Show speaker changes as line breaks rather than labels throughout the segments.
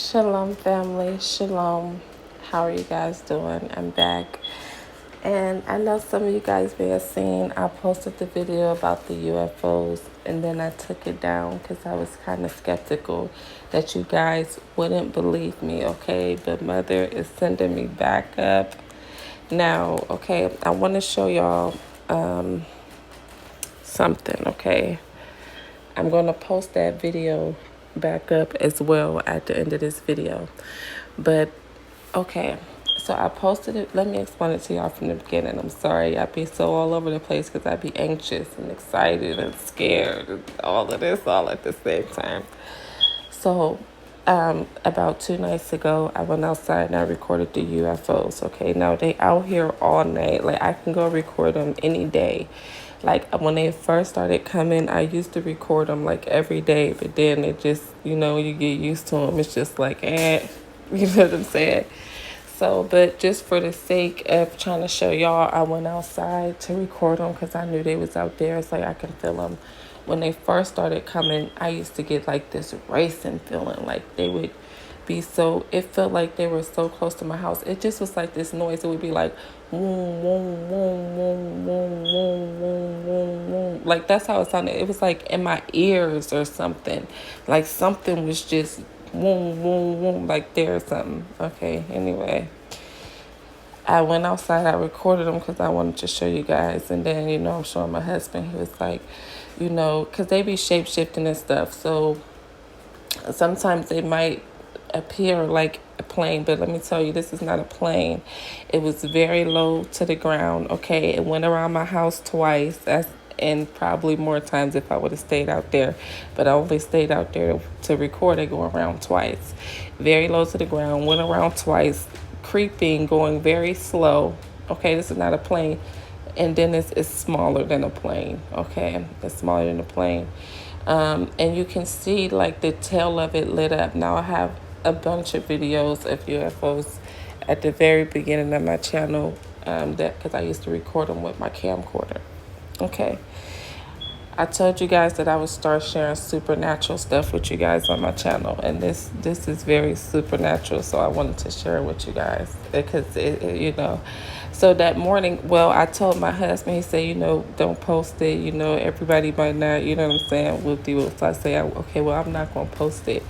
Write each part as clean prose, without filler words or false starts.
Shalom, family. Shalom. How are you guys doing? I'm back. And I know some of you guys may have seen I posted the video about the UFOs and then I took it down because I was kind of skeptical that you guys wouldn't believe me, okay? But Mother is sending me back up. Now, okay, I want to show y'all something, okay? I'm going to post that video back up as well at the end of this video. But, okay, so I posted it. Let me explain it to y'all from the beginning. I'm sorry. I be so all over the place because I be anxious and excited and scared and all of this all at the same time. So, about 2 nights ago, I went outside and I recorded the UFOs, okay? Now, they out here all night. Like, I can go record them any day. Like, when they first started coming, I used to record them, like, every day. But then it just, you get used to them. It's just like, you know what I'm saying? So, but just for the sake of trying to show y'all, I went outside to record them because I knew they was out there. It's like I can feel them. When they first started coming, I used to get like this racing feeling, like they would be so, it felt like they were so close to my house. It just was like this noise. It would be like, woom, woom, woom, woom, woom, woom, woom, woom, woom. Like that's how it sounded. It was like in my ears or something. Like something was just woom, woom, woom, like there's something. Okay, anyway. I went outside, I recorded them because I wanted to show you guys. And then, I'm showing my husband. He was like, because they be shape-shifting and stuff. So sometimes they might appear like a plane. But let me tell you, this is not a plane. It was very low to the ground, okay? It went around my house twice. And probably more times if I would have stayed out there. But I only stayed out there to record it, go around twice. Very low to the ground, went around twice. Creeping, going very slow. Okay, this is not a plane. And then it's smaller than a plane. Okay, it's smaller than a plane. And you can see like the tail of it lit up. Now I have a bunch of videos of UFOs at the very beginning of my channel, because I used to record them with my camcorder. Okay. I told you guys that I would start sharing supernatural stuff with you guys on my channel, and this is very supernatural, so I wanted to share it with you guys because So that morning, well, I told my husband, he said, don't post it, everybody might not, you know what I'm saying, whoop-de-whoop. So I say, okay, well, I'm not going to post it.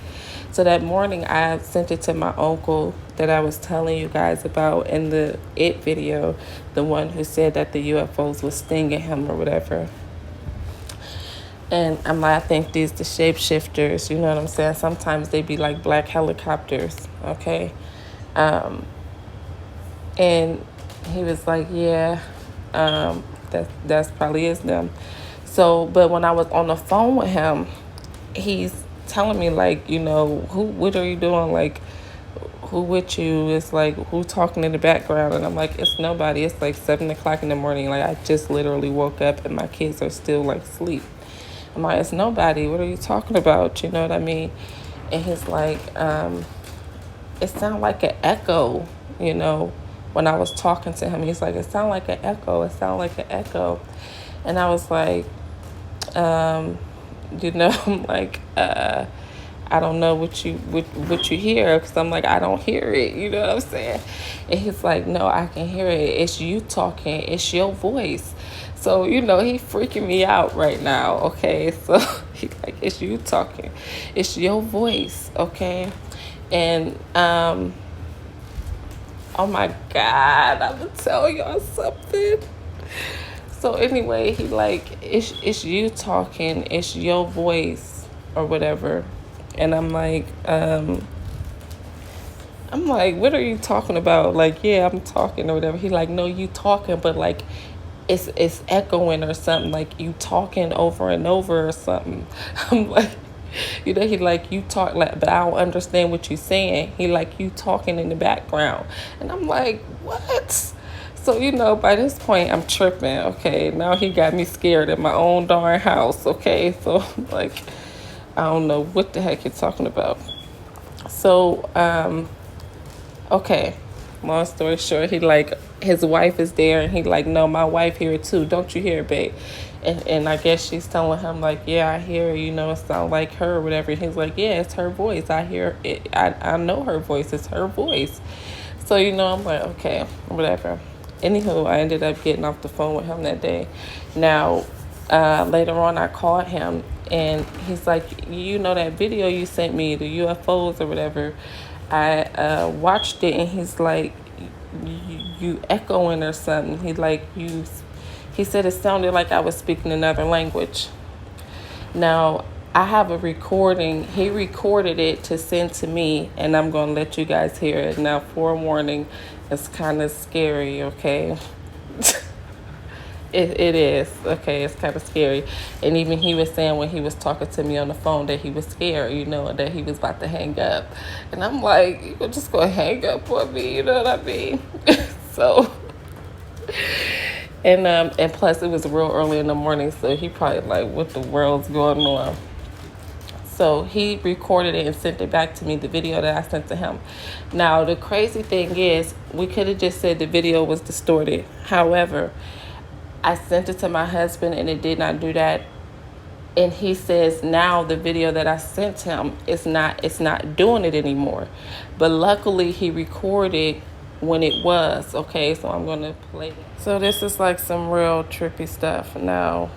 So that morning, I sent it to my uncle that I was telling you guys about in the It video, the one who said that the UFOs was stinging him or whatever. And I'm like, I think these the shapeshifters, you know what I'm saying? Sometimes they be like black helicopters, okay? And he was like, yeah, that's probably is them. So, but when I was on the phone with him, he's telling me like, what are you doing? Like, who with you? It's like, who talking in the background? And I'm like, it's nobody. It's like 7 o'clock in the morning. Like, I just literally woke up and my kids are still like asleep. I'm like, it's nobody. What are you talking about? You know what I mean? And he's like, it sounded like an echo, when I was talking to him. He's like, it sounded like an echo. It sounded like an echo. And I was like, I'm like, I don't know what you hear, because I'm like, I don't hear it. You know what I'm saying? And he's like, no, I can hear it. It's you talking. It's your voice. So, he freaking me out right now, okay? So, he's like, it's you talking. It's your voice, okay? And, oh my God, I'm going to tell y'all something. So, anyway, he like, it's you talking. It's your voice or whatever. And I'm like, what are you talking about? Like, yeah, I'm talking or whatever. He like, no, you talking, but like, it's echoing or something, like you talking over and over or something. I'm like, he like, you talk like, but I don't understand what you're saying. He like, you talking in the background. And I'm like, what? So, by this point I'm tripping. Okay, now he got me scared in my own darn house. Okay, so like, I don't know what the heck you're talking about. So, okay, long story short, he like, his wife is there, and he like, no, my wife here too. Don't you hear, babe? And I guess she's telling him, like, yeah, I hear, it sounds like her or whatever. And he's like, yeah, it's her voice. I hear it. I know her voice. It's her voice. So, I'm like, okay, whatever. Anywho, I ended up getting off the phone with him that day. Now, later on, I called him, and he's like, that video you sent me, the UFOs or whatever, I watched it, and he's like, you echoing or something. He said it sounded like I was speaking another language. Now, I have a recording. He recorded it to send to me, and I'm going to let you guys hear it. Now, forewarning, it's kind of scary, okay? It is, okay? It's kind of scary. And even he was saying when he was talking to me on the phone that he was scared, that he was about to hang up. And I'm like, you're just going to hang up on me, you know what I mean? So... And plus it was real early in the morning, so he probably like, what the world's going on? So he recorded it and sent it back to me, the video that I sent to him. Now, the crazy thing is, we could have just said the video was distorted. However, I sent it to my husband and it did not do that. And he says now the video that I sent him, it's not doing it anymore. But luckily he recorded when it was. Okay, so I'm going to play it. So this is like some real trippy stuff. Now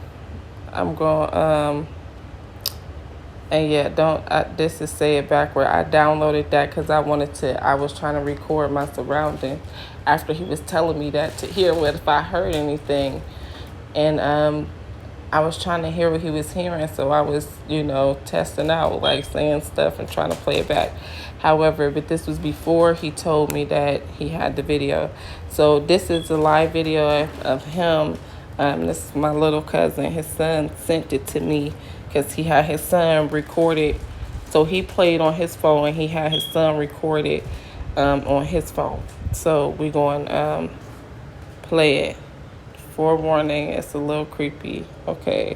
I'm going, and yeah, this is Say It Backward. I downloaded that because I was trying to record my surrounding after he was telling me that, to hear if I heard anything. And I was trying to hear what he was hearing, so I was, testing out, like saying stuff and trying to play it back. However, but this was before he told me that he had the video. So this is a live video of him. This is my little cousin. His son sent it to me because he had his son recorded. So he played on his phone and he had his son recorded on his phone. So we're going to play it. Forewarning, it's a little creepy, okay,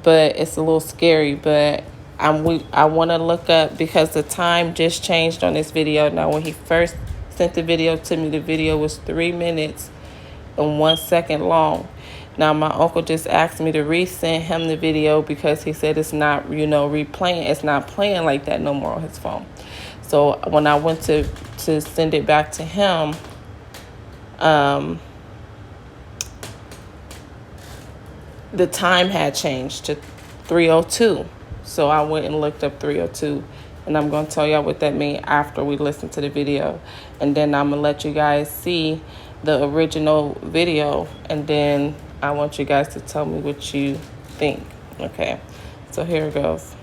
but it's a little scary. But I want to look up, because the time just changed on this video. Now, when he first sent the video to me, the video was 3 minutes and 1 second long. Now, my uncle just asked me to resend him the video because he said it's not, replaying. It's not playing like that no more on his phone. So when I went to send it back to him, the time had changed to 3:02. So I went and looked up 3:02. And I'm going to tell y'all what that means after we listen to the video. And then I'm going to let you guys see the original video. And then I want you guys to tell me what you think. Okay. So here it goes.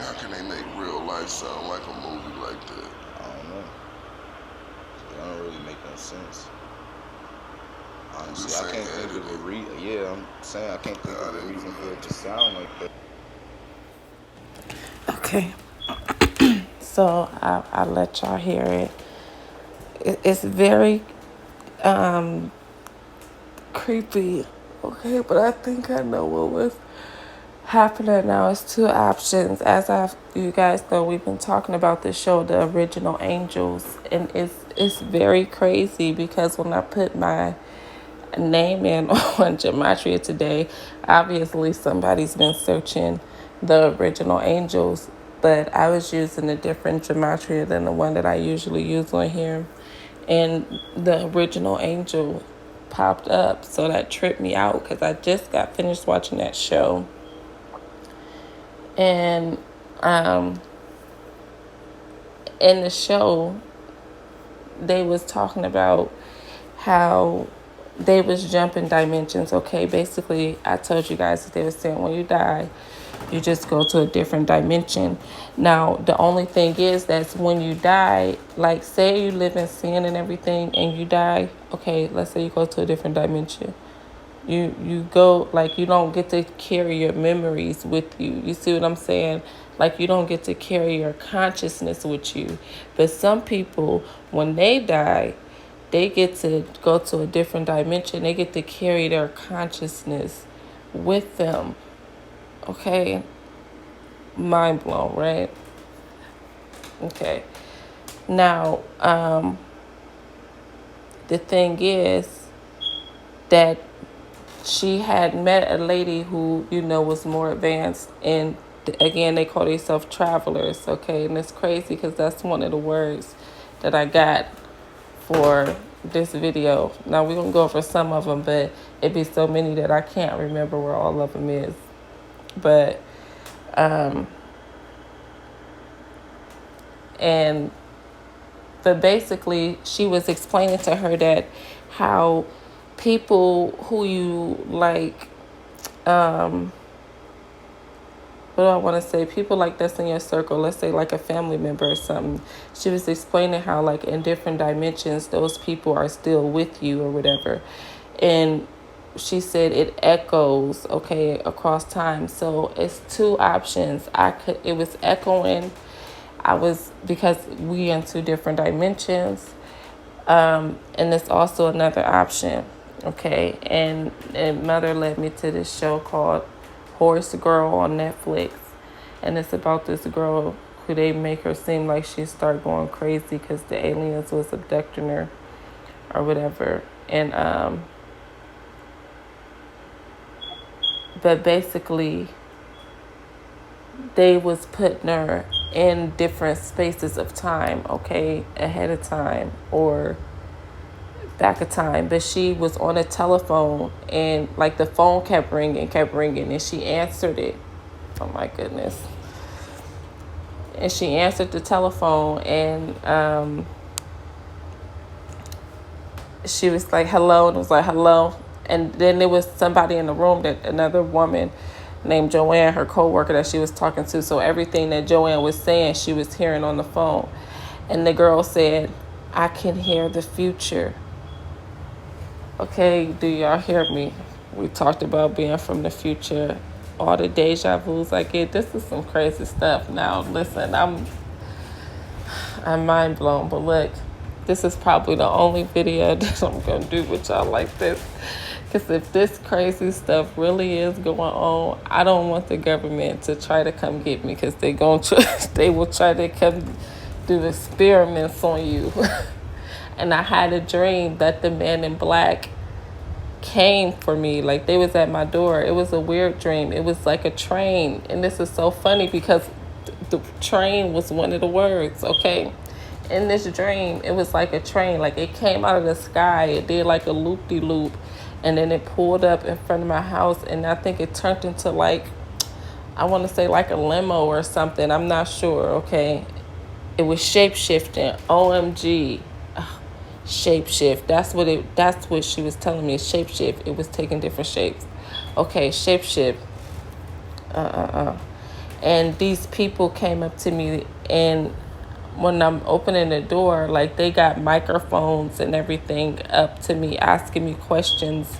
How can they make real life sound like a movie like that?
I don't know. It don't really make no sense. Honestly, I can't think of a reason. Yeah, I'm saying I can't think of a reason for it to sound like that.
Okay. So I'll let y'all hear it. It's very creepy. Okay, but I think I know what was happening now. It's two options. You guys know, we've been talking about this show, The Original Angels, and it's very crazy because when I put my name in on Gematria today, obviously somebody's been searching The Original Angels, but I was using a different Gematria than the one that I usually use on here, and The Original Angel popped up, so that tripped me out because I just got finished watching that show. And in the show, they was talking about how they was jumping dimensions. Okay, basically, I told you guys that they were saying when you die, you just go to a different dimension. Now, the only thing is that when you die, like say you live in sin and everything and you die, okay, let's say you go to a different dimension. You go, like, you don't get to carry your memories with you. You see what I'm saying? Like, you don't get to carry your consciousness with you. But some people, when they die, they get to go to a different dimension. They get to carry their consciousness with them. Okay? Mind blown, right? Okay. Now, the thing is that she had met a lady who, was more advanced. And again, they call themselves travelers, okay? And it's crazy because that's one of the words that I got for this video. Now, we're going to go over some of them, but it'd be so many that I can't remember where all of them is. But, but basically, she was explaining to her that how people who you like, what do I want to say? People like that's in your circle, let's say like a family member or something. She was explaining how, like, in different dimensions, those people are still with you or whatever. And she said it echoes, okay, across time. So it's two options. It was echoing. Because we in two different dimensions. And it's also another option, okay? And Mother led me to this show called Horse Girl on Netflix. And it's about this girl who they make her seem like she started going crazy because the aliens was abducting her or whatever. And, but basically, they was putting her in different spaces of time, okay, ahead of time or back of time. But she was on a telephone and, like, the phone kept ringing, and she answered it. Oh my goodness. And she answered the telephone, and she was like, hello, and it was like, hello. And then there was somebody in the room, that another woman named Joanne, her co-worker that she was talking to. So everything that Joanne was saying, she was hearing on the phone. And the girl said, I can hear the future. Okay, do y'all hear me? We talked about being from the future, all the deja vus I get. This is some crazy stuff. Now, listen, I'm mind blown. But look, this is probably the only video that I'm going to do with y'all like this. Because if this crazy stuff really is going on, I don't want the government to try to come get me, because they will try to come do experiments on you. And I had a dream that the man in black came for me. Like, they was at my door. It was a weird dream. It was like a train. And this is so funny because the train was one of the words, okay? In this dream, it was like a train. Like, it came out of the sky. It did like a loop-de-loop. And then it pulled up in front of my house. And I think it turned into like, I want to say like a limo or something. I'm not sure, okay? It was shape-shifting. OMG. Shapeshift. That's what she was telling me. Shapeshift. It was taking different shapes. Okay, shapeshift. And these people came up to me, and when I'm opening the door, like, they got microphones and everything up to me, asking me questions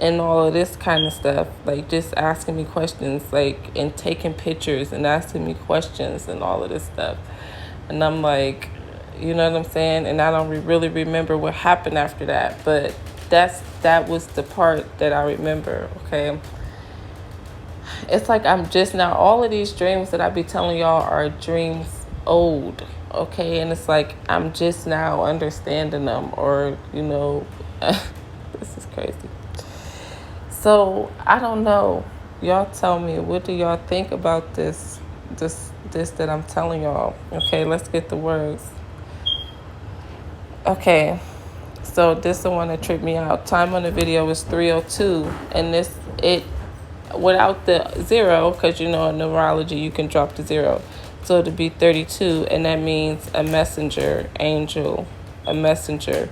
and all of this kind of stuff. Like, just asking me questions, like, and taking pictures and asking me questions and all of this stuff. And I'm like, you know what I'm saying? And I don't really remember what happened after that, but that was the part that I remember, okay? It's like I'm just now, all of these dreams that I be telling y'all are dreams old, okay? And it's like I'm just now understanding them, or, you know, this is crazy. So I don't know. Y'all tell me, what do y'all think about this that I'm telling y'all? Okay, let's get the words. Okay, so this is the one that tripped me out. Time on the video was 3:02, and it without the zero, because you know in numerology you can drop the zero, so it'd be 32, and that means a messenger, angel, a messenger,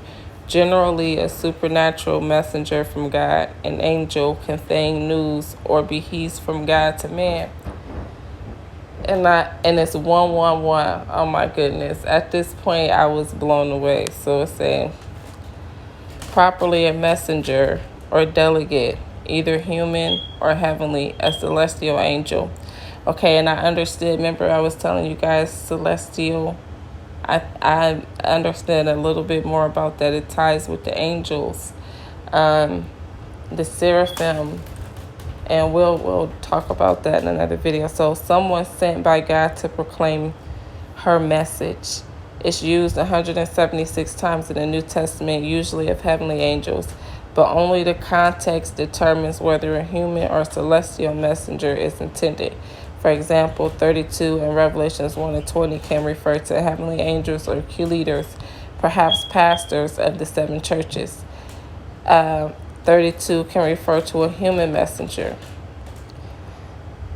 generally a supernatural messenger from God, an angel conveying news or behe's from God to man. And it's 111. Oh my goodness. At this point I was blown away. So it's saying properly a messenger or delegate, either human or heavenly, a celestial angel. Okay, and I understood, remember I was telling you guys celestial. I understand a little bit more about that. It ties with the angels, the seraphim. And we'll talk about that in another video. So someone sent by God to proclaim her message. It's used 176 times in the New Testament, usually of heavenly angels, but only the context determines whether a human or celestial messenger is intended. For example, 32 in Revelations 1:20 can refer to heavenly angels or key leaders, perhaps pastors of the 7 churches. 32 can refer to a human messenger.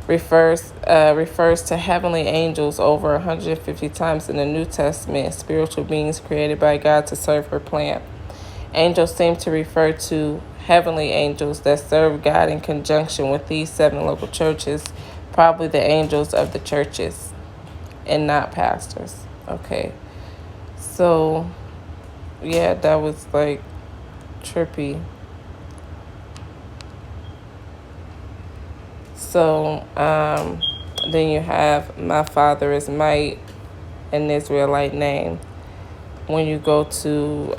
Refers to heavenly angels over 150 times in the New Testament, spiritual beings created by God to serve her plan. Angels seem to refer to heavenly angels that serve God in conjunction with these 7 local churches, probably the angels of the churches and not pastors. Okay. So, yeah, that was like trippy. So then you have my father is might, an Israelite name. When you go to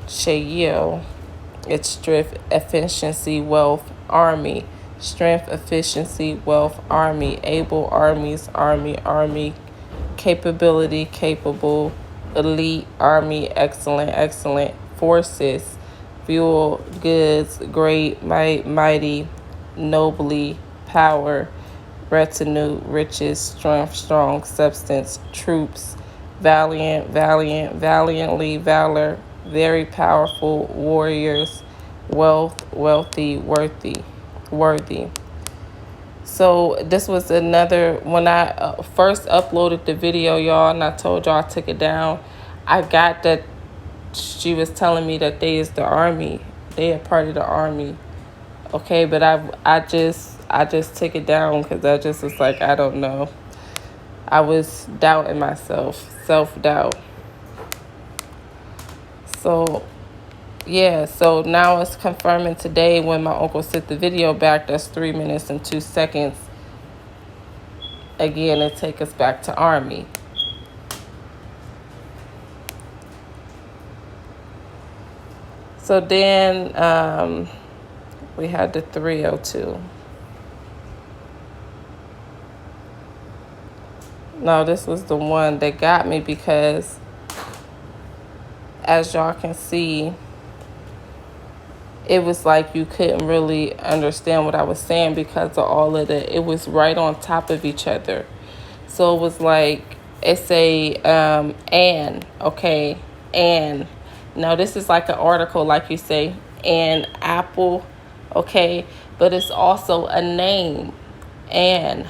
Shayil, it's strength, efficiency, wealth, army. Strength, efficiency, wealth, army. Able, armies, army. Capability, capable. Elite, army, excellent. Forces, fuel, goods, great, mighty, nobly, power, retinue, riches, strength, strong, substance, troops, valiantly, valor, very powerful, warriors, wealth, wealthy, worthy. So this was another, when I first uploaded the video, y'all, and I told y'all I took it down, I got that she was telling me that they is the army. They are part of the army. Okay, but I just took it down because I just was like, I don't know. I was doubting myself, self-doubt. So, yeah, so now it's confirming today when my uncle sent the video back, that's 3 minutes and 2 seconds. Again, it take us back to army. So then we had the 3:02. No, this was the one that got me because, as y'all can see, it was like you couldn't really understand what I was saying because of all of the, it was right on top of each other. So it was like, it's a, okay, and. Now this is like an article, like you say, and apple, okay, but it's also a name, and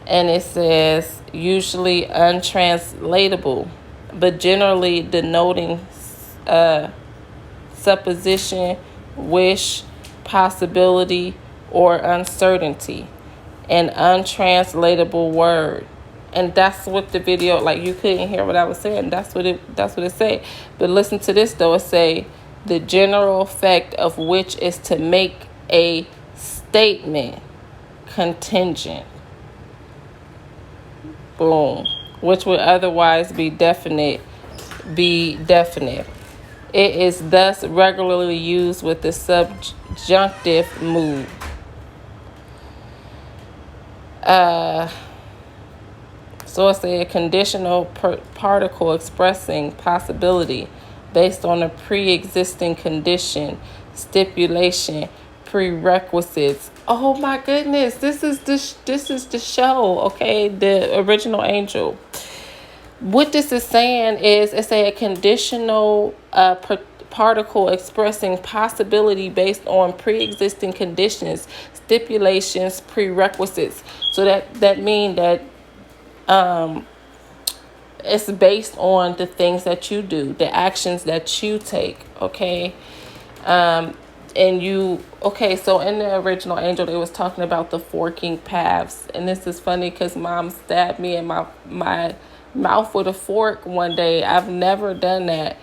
it says usually untranslatable, but generally denoting supposition, wish, possibility, or uncertainty. An untranslatable word. And that's what the video, like, you couldn't hear what I was saying. That's what it said. But listen to this though. It say the general effect of which is to make a statement contingent. Boom. Which would otherwise be definite. It is thus regularly used with the subjunctive mood. So it's a conditional particle expressing possibility based on a pre-existing condition, stipulation, prerequisites. Oh my goodness, this is the show, okay? The original Angel. What this is saying is it's a conditional particle expressing possibility based on pre-existing conditions, stipulations, prerequisites. So that means that it's based on the things that you do, the actions that you take, okay? So in the original Angel, they was talking about the forking paths. And this is funny because Mom stabbed me in my mouth with a fork one day. I've never done that.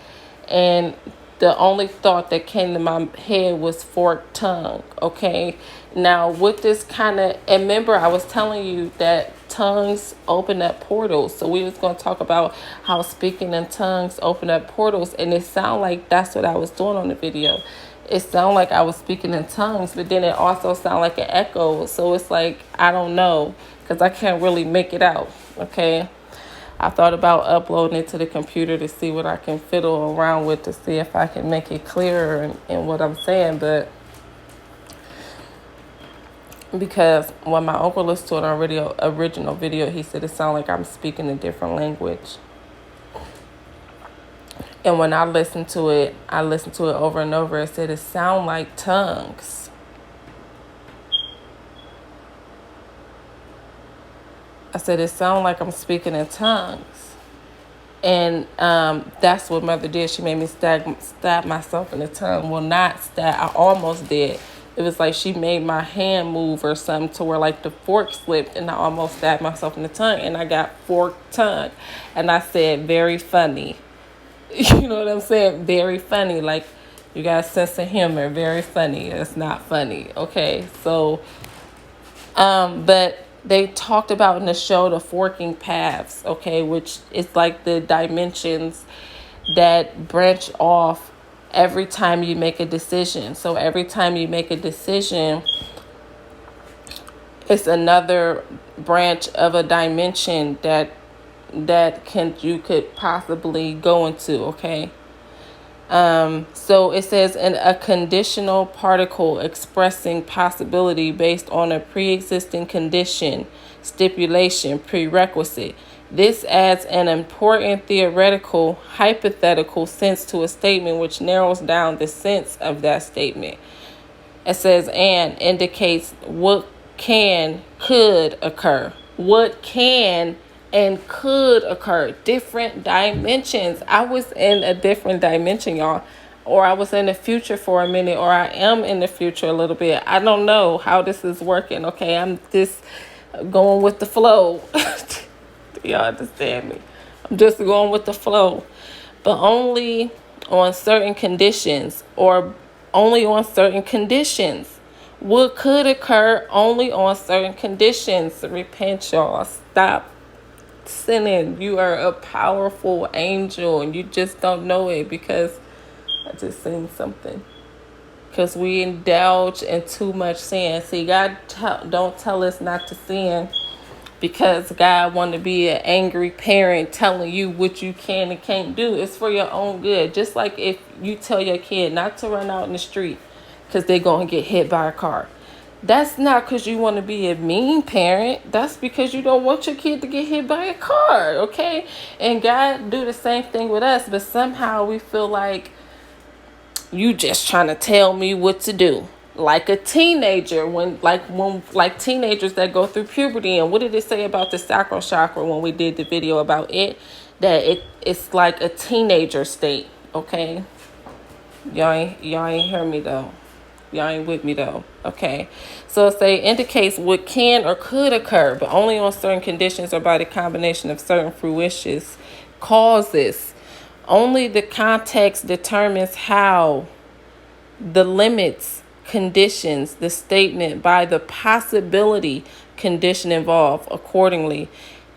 And the only thought that came to my head was forked tongue, okay? Now, with this kind of, and remember, I was telling you that tongues open up portals. So we was going to talk about how speaking in tongues open up portals. And it sounded like that's what I was doing on the video. It sounded like I was speaking in tongues, but then it also sounded like an echo. So it's like, I don't know, because I can't really make it out, okay? I thought about uploading it to the computer to see what I can fiddle around with to see if I can make it clearer in what I'm saying. But because when my uncle listened to an original video, he said it sounded like I'm speaking a different language. And when I listened to it over and over. It said it sound like tongues. I said it sound like I'm speaking in tongues. And that's what Mother did. She made me stab myself in the tongue. Well, not stab. I almost did. It was like she made my hand move or something to where like the fork slipped and I almost stabbed myself in the tongue and I got forked tongue. And I said, very funny. You know what I'm saying? Very funny. Like, you got a sense of humor. Very funny. It's not funny. Okay. So, but they talked about in the show the forking paths, okay, which is like the dimensions that branch off every time you make a decision. So every time you make a decision, it's another branch of a dimension that you could possibly go into, okay? So it says in a conditional particle expressing possibility based on a pre-existing condition, stipulation, prerequisite. This adds an important theoretical, hypothetical sense to a statement which narrows down the sense of that statement. It says and indicates what could occur. What can and could occur. Different dimensions. I was in a different dimension, y'all. Or I was in the future for a minute, or I am in the future a little bit. I don't know how this is working, okay? I'm just going with the flow. Do y'all understand me? I'm just going with the flow. But only on certain conditions, or only on certain conditions. What could occur only on certain conditions. Repent, y'all. Stop sinning. You are a powerful angel and you just don't know it because I just seen something. Because we indulge in too much sin. See, God don't tell us not to sin, because God want to be an angry parent telling you what you can and can't do. It's for your own good. Just like if you tell your kid not to run out in the street because they're going to get hit by a car. That's not because you want to be a mean parent. That's because you don't want your kid to get hit by a car, okay? And God do the same thing with us, but somehow we feel like you just trying to tell me what to do. Like a teenager, when teenagers that go through puberty. And what did it say about the sacral chakra when we did the video about it? That it's like a teenager state, okay? Y'all ain't hear me though. Y'all ain't with me though. Okay. So it indicates what can or could occur, but only on certain conditions or by the combination of certain fruitious causes. Only the context determines how. The limits, conditions, the statement by the possibility condition involved accordingly.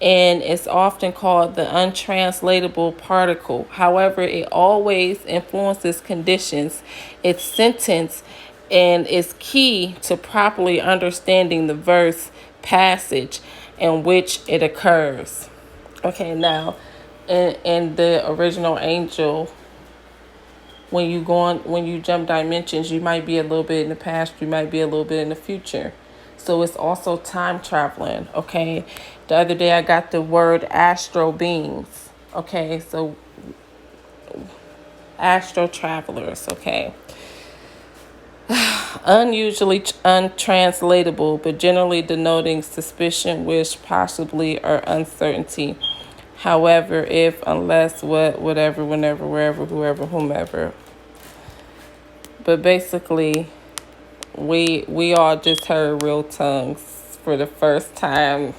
And it's often called the untranslatable particle. However, it always influences conditions, its sentence, and is key to properly understanding the verse passage in which it occurs. Okay, now, in the original angel, when you jump dimensions, you might be a little bit in the past, you might be a little bit in the future. So it's also time traveling, okay? The other day I got the word astral beings, okay? So astral travelers, okay? Unusually untranslatable, but generally denoting suspicion, wish, possibly, or uncertainty. However, if, unless, what, whatever, whenever, wherever, whoever, whomever. But basically, we all just heard real tongues for the first time.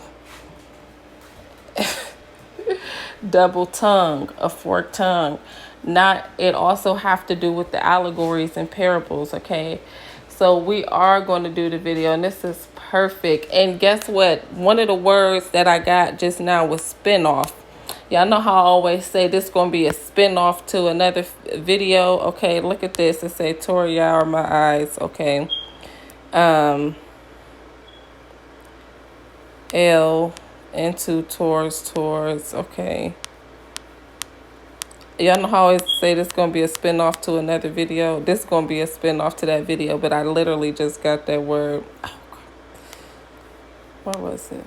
Double tongue, a forked tongue. Not, it also have to do with the allegories and parables, okay? So we are going to do the video, and this is perfect. And guess what? One of the words that I got just now was spin-off. Y'all know how I always say this is going to be a spin-off to another video. Okay, look at this. It say Tori are my eyes. Okay. L into towards. Okay. Y'all know how I always say this is going to be a spin-off to another video. This is going to be a spin-off to that video, but I literally just got that word. Oh, what was it?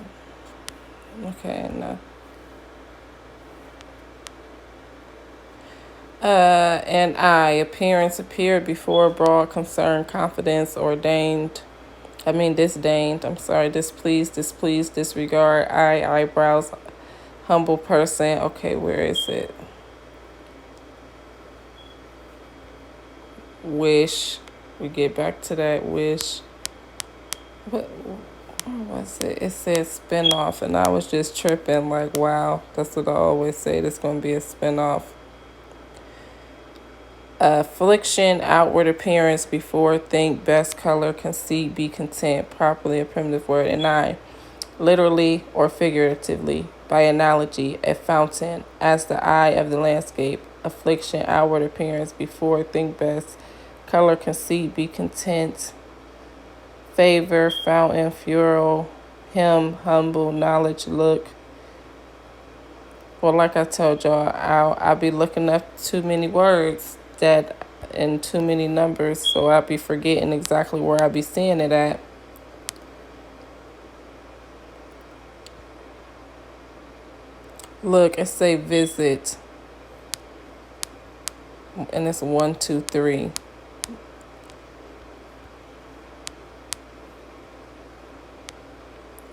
Okay, no. And appearance, appeared before, broad, concern, confidence, ordained. Disdained. I'm sorry, displeased, disregard. Eyebrows, humble person. Okay, where is it? Wish. We get back to that wish. What was it? It said spin-off, and I was just tripping like, wow, that's what I always say. This going to be a spin-off. Affliction, outward appearance, before, think, best, color, conceit, be content, properly a primitive word. And literally or figuratively, by analogy, a fountain, as the eye of the landscape. Affliction, outward appearance, before, think, best, color, conceit, be content, favor, fountain, furrow, him, humble, knowledge, look. Well, like I told y'all, I'll be looking up too many words that in too many numbers, so I'll be forgetting exactly where I'll be seeing it at. Look, it say visit, and it's 1, 2, 3.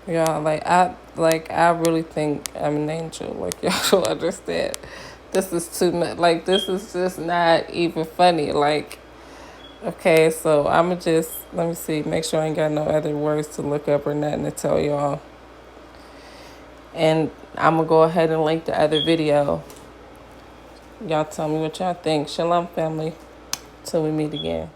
Y'all, I really think I'm an angel. Like, y'all don't understand. This is too much. Like, this is just not even funny. Like, okay, so I'ma just, let me see, make sure I ain't got no other words to look up or nothing to tell y'all. And I'm gonna go ahead and link the other video. Y'all tell me what y'all think. Shalom, family. Till we meet again.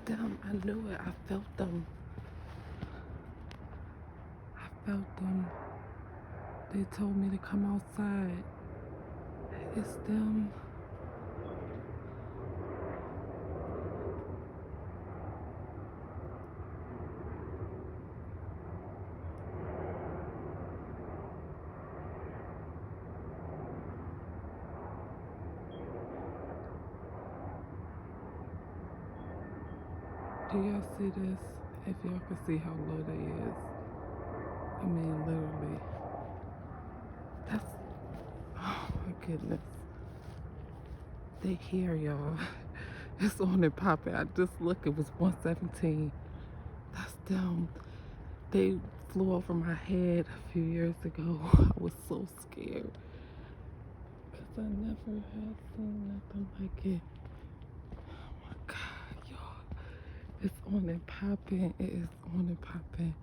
them. I knew it. I felt them. I felt them. They told me to come outside. It's them. Do y'all see this? If y'all can see how low they is. I mean, literally. That's, oh my goodness. They here, y'all. It's on and popping. I just looked, it was 117. That's them. They flew over my head a few years ago. I was so scared. Because I never had seen nothing like it. Oh my God, y'all. It's on and popping. It is on and popping.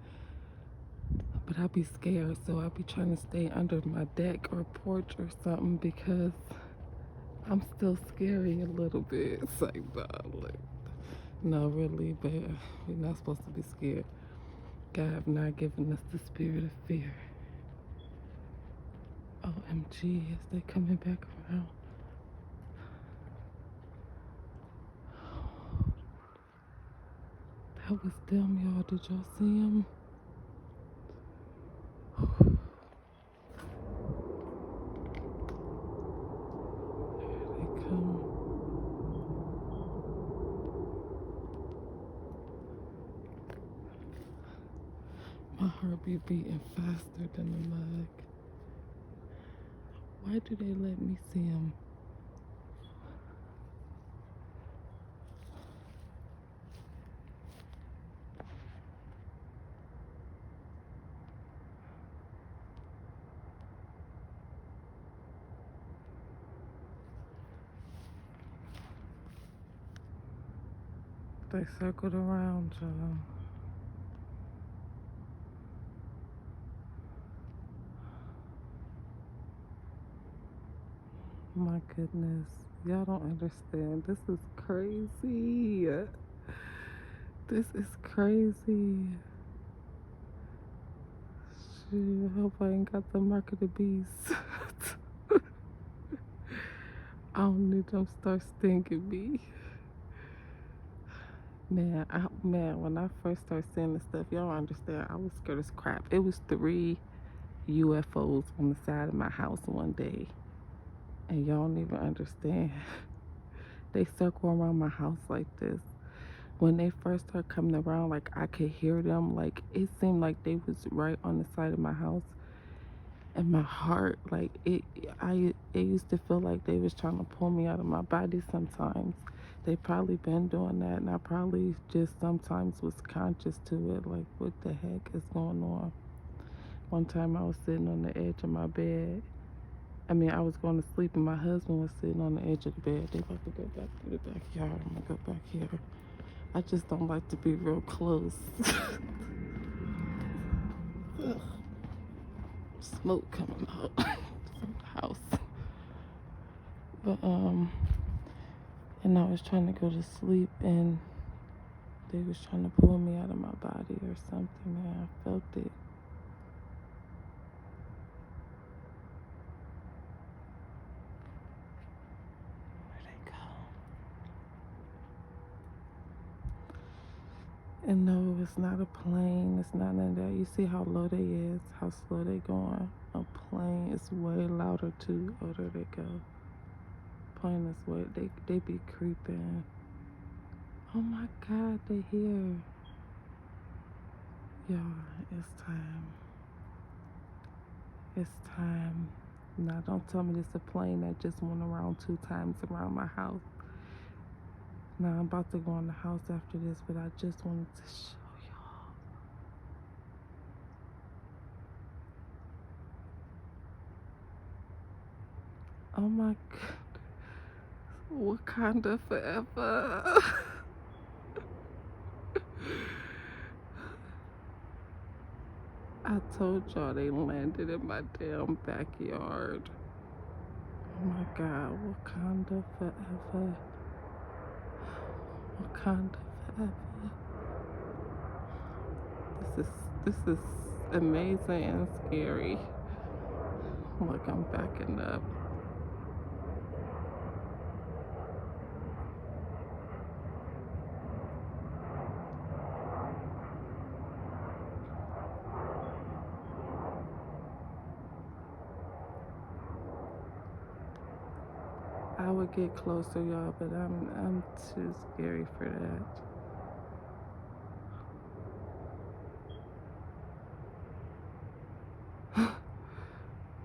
But I be scared, so I be trying to stay under my deck or porch or something because I'm still scary a little bit. It's like, nah, like, no, really, but we're not supposed to be scared. God have not given us the spirit of fear. OMG, is they coming back around? That was them, y'all. Did y'all see them? There they come. My heart be beating faster than the mug. Why do they let me see them? They circled around, y'all. My goodness. Y'all don't understand. This is crazy. This is crazy. Shoot, I hope I ain't got the mark of the beast. I don't need them start stinging me. Man, when I first started seeing this stuff, y'all don't understand. I was scared as crap. It was 3 UFOs on the side of my house one day. And y'all don't even understand. They circle around my house like this. When they first started coming around, like I could hear them. Like it seemed like they was right on the side of my house. And my heart, like it used to feel like they was trying to pull me out of my body sometimes. They probably been doing that, and I probably just sometimes was conscious to it. Like, what the heck is going on? One time I was sitting on the edge of my bed. I mean, I was going to sleep and my husband was sitting on the edge of the bed. They about to go back to the backyard. I'm going to go back here. I just don't like to be real close. Smoke coming out from the house. But, and I was trying to go to sleep and they was trying to pull me out of my body or something, man. I felt it. And no, it's not a plane. It's not none of that. You see how low they is, how slow they going. A plane is way louder too. Oh, there they go. Plane is way, they be creeping. Oh my God, they here. Y'all, it's time. It's time. Now, don't tell me this a plane that just went around 2 times around my house. Now, I'm about to go in the house after this, but I just wanted to show y'all. Oh my God. Wakanda forever. I told y'all they landed in my damn backyard. Oh my God, Wakanda forever. Wakanda This is amazing and scary. Look, I'm backing up. I would get closer, y'all, but I'm too scary for that.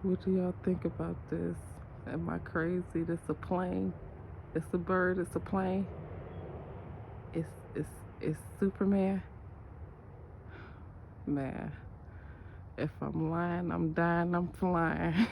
What do y'all think about this? Am I crazy? This a plane? It's a bird, it's a plane. It's Superman. Man, if I'm lying, I'm dying, I'm flying.